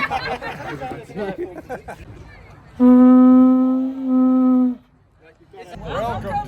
Welcome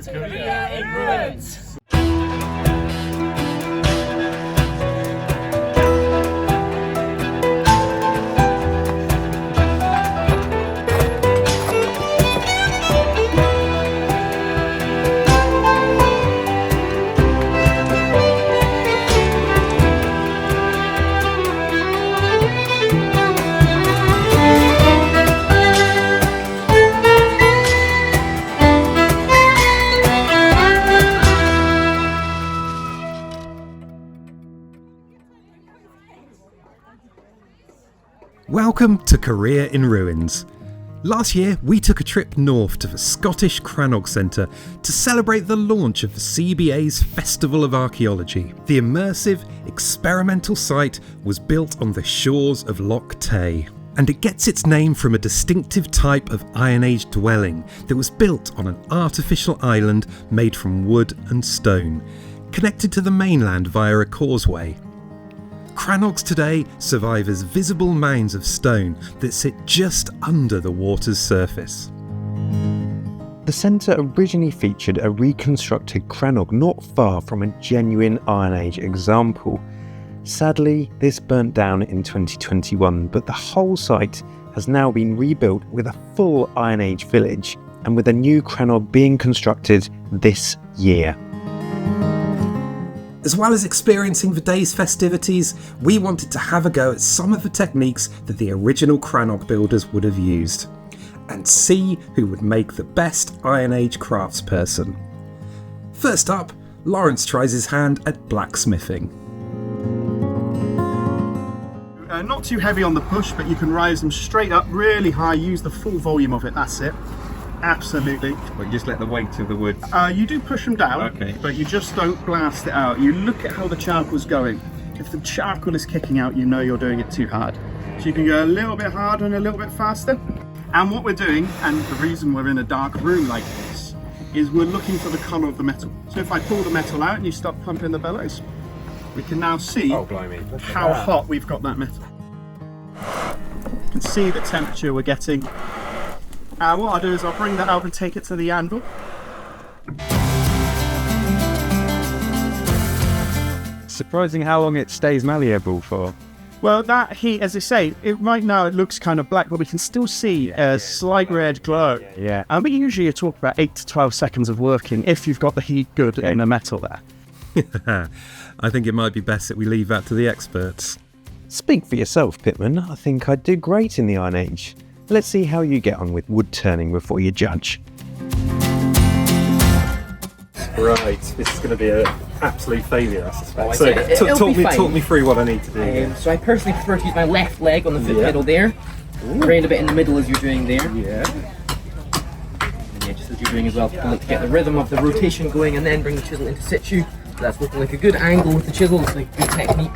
to Korea in Ruins. Welcome to Korea in Ruins. Last year we took a trip north to the Scottish Crannog Centre to celebrate the launch of the CBA's Festival of Archaeology. The immersive, experimental site was built on the shores of Loch Tay, and it gets its name from a distinctive type of Iron Age dwelling that was built on an artificial island made from wood and stone, connected to the mainland via a causeway. Crannogs today survive as visible mounds of stone that sit just under the water's surface. The centre originally featured a reconstructed crannog not far from a genuine Iron Age example. Sadly, this burnt down in 2021, but the whole site has now been rebuilt with a full Iron Age village, and with a new crannog being constructed this year. As well as experiencing the day's festivities, we wanted to have a go at some of the techniques that the original Crannog builders would have used, and see who would make the best Iron Age craftsperson. First up, Lawrence tries his hand at blacksmithing. Not too heavy on the push, but you can rise them straight up really high, use the full volume of it, that's it. Absolutely. But just let the weight of the wood. You do push them down, okay, but you just don't blast it out. You look at how the charcoal's going. If the charcoal is kicking out, you know you're doing it too hard. So you can go a little bit harder and a little bit faster. And what we're doing, and the reason we're in a dark room like this, is we're looking for the colour of the metal. So if I pull the metal out and you stop pumping the bellows, we can now see how hot we've got that metal. You can see the temperature we're getting. What I'll do is I'll bring that out and take it to the anvil. Surprising how long it stays malleable for. Well, that heat, as I say, right now it looks kind of black, but we can still see a slight red glow. Yeah. And we usually talk about 8 to 12 seconds of working if you've got the heat good in the metal there. I think it might be best that we leave that to the experts. Speak for yourself, Pitman. I think I'd do great in the Iron Age. Let's see how you get on with wood turning before you judge. Right, this is going to be an absolute failure, I suspect. Talk me through what I need to do. So I personally prefer to use my left leg on the foot pedal there. Round a bit in the middle as you're doing there. Yeah. And yeah, just as you're doing as well, to get the rhythm of the rotation going, and then bring the chisel into situ. So that's looking like a good angle with the chisel. It's like good technique.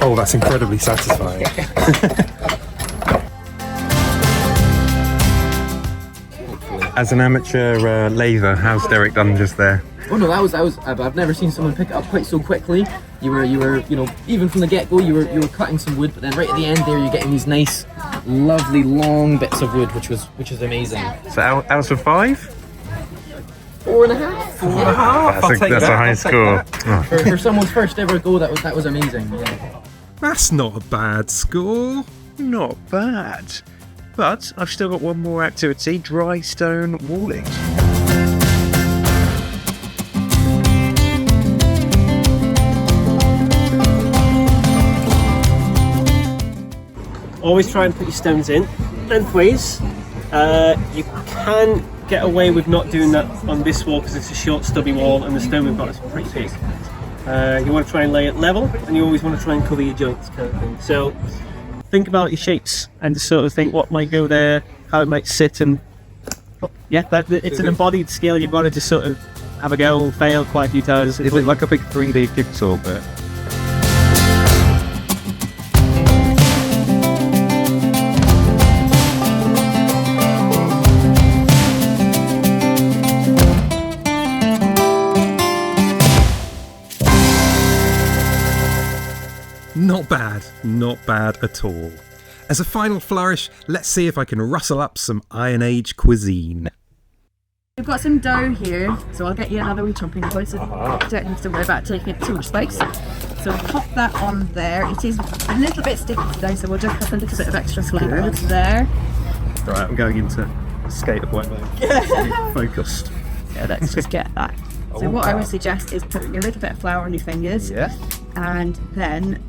Oh, that's incredibly satisfying. As an amateur lather, how's Derek done just there? Oh no, that was. I've never seen someone pick it up quite so quickly. You were, you know, even from the get-go, you were cutting some wood, but then right at the end there, you're getting these nice, lovely long bits of wood, which is amazing. So out of 5? 4.5. 4.5. That's a high score. For someone's first ever go, that was amazing. Yeah. That's not a bad score. Not bad. But I've still got one more activity, dry stone walling. Always try and put your stones in lengthways. You can get away with not doing that on this wall because it's a short stubby wall and the stone we've got is pretty big. You want to try and lay it level, and you always want to try and cover your joints kind of thing. So think about your shapes and just sort of think what might go there, how it might sit, and yeah, it's an embodied skill. You've got to just sort of have a go, fail quite a few times. Is it like a big 3D jigsaw bit? Not bad at all. As a final flourish, let's see if I can rustle up some Iron Age cuisine. We've got some dough here, so I'll get you another wee chopping board so you don't have to worry about taking up too much space. So we'll pop that on there. It is a little bit sticky today, so we'll just put a little bit of extra flour there. Right, I'm going into skate of white mode. Focused. Yeah, let's just get that. So what I would suggest is putting a little bit of flour on your fingers, and then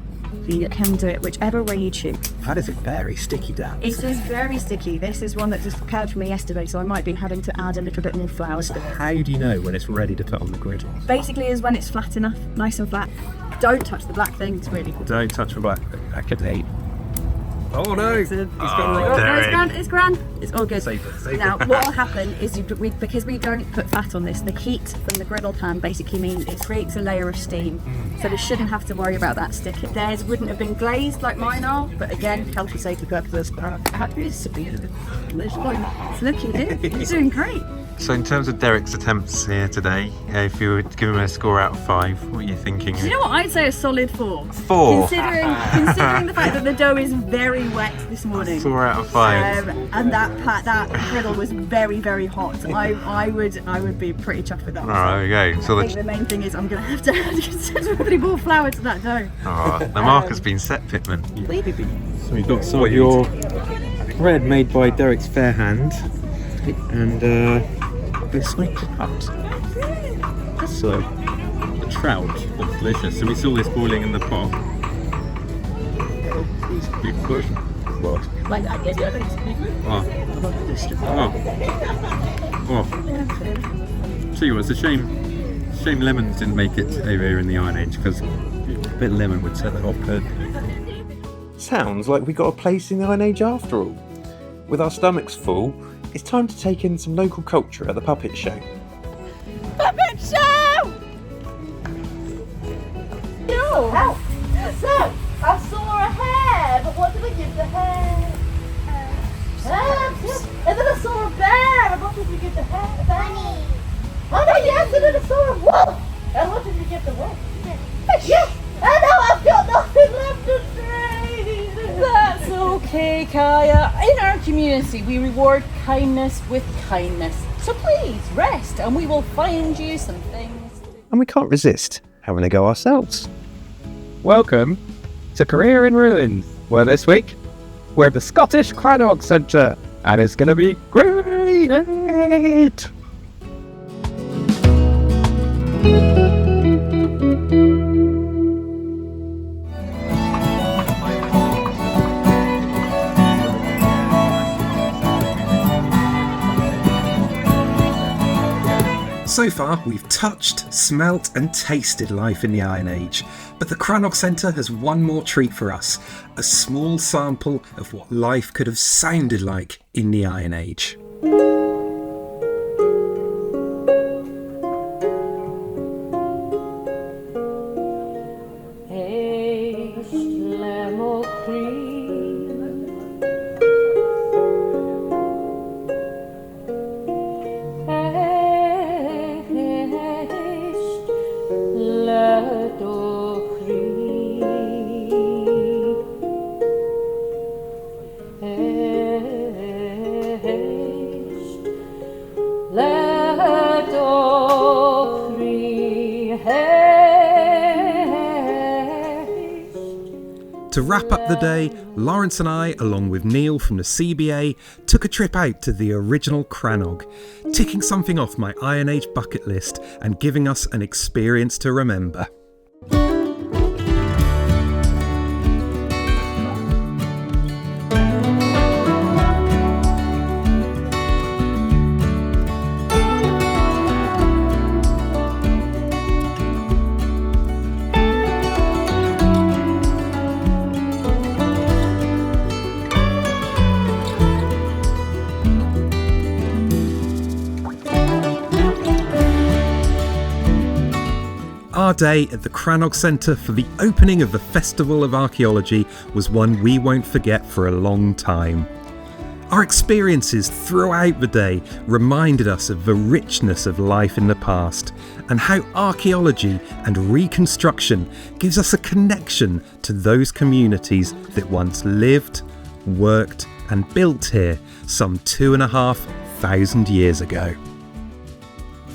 you can do it whichever way you choose. That is a very sticky dough. It is very sticky. This is one that just occurred for me yesterday, so I might be having to add a little bit more flour. How do you know when it's ready to put on the griddle? Basically is when it's flat enough, nice and flat. Don't touch the black thing, it's really cool. Don't touch the black thing. I could hate. Oh no! It's grand. It's all good. Save it. Now, what will happen is because we don't put fat on this, the heat from the griddle pan basically means it creates a layer of steam. So we shouldn't have to worry about that stick. Theirs wouldn't have been glazed like mine are, but again, health and safety purposes. It's looking good. You're doing great. So in terms of Derek's attempts here today, if you were to give him a score out of 5, what are you thinking? Do you know what? I'd say a solid 4. 4? Considering the fact that the dough is very wet this morning. 4 out of 5. And that griddle was very, very hot. I would be pretty chuffed with that. Alright, there we go. So I think the main thing is I'm going to have to add considerably more flour to that dough. the mark has been set, Pitman. So we've got some of your bread made by Derek's fair hand, and it's like cut. So the trout looks delicious. So we saw this boiling in the pot. You push. What? Like that, yeah. Oh. Tell you what, it's a shame lemons didn't make it over here in the Iron Age, because a bit of lemon would set the hot perfect. Sounds like we got a place in the Iron Age after all. With our stomachs full, it's time to take in some local culture at the puppet show. Puppet show! No! So, I saw a hare, but what did we give the hare? And then I saw a bear, and what did we give the hare? Bunny! Oh no, yes, and then I saw a wolf! And what did we give the wolf? Yes! And now I've got nothing left to say! That's okay, Kaya. In our community, we reward kindness with kindness. So please, rest and we will find you some things to do. And we can't resist having a go ourselves. Welcome to Career in Ruins, where this week we're at the Scottish Crannog Centre, and it's going to be great! So far, we've touched, smelt and tasted life in the Iron Age, but the Crannog Centre has one more treat for us, a small sample of what life could have sounded like in the Iron Age. To wrap up the day, Lawrence and I, along with Neil from the CBA, took a trip out to the original Crannog, ticking something off my Iron Age bucket list and giving us an experience to remember. Our day at the Crannog Centre for the opening of the Festival of Archaeology was one we won't forget for a long time. Our experiences throughout the day reminded us of the richness of life in the past and how archaeology and reconstruction gives us a connection to those communities that once lived, worked and built here some 2,500 years ago.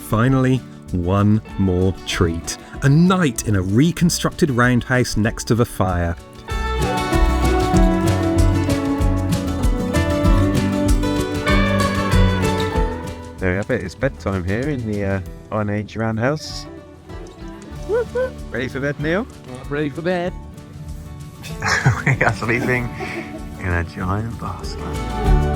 Finally, one more treat. A night in a reconstructed roundhouse next to the fire. There we have it, it's bedtime here in the Iron Age roundhouse. Ready for bed, Neil? Ready for bed? We are sleeping in a giant basket.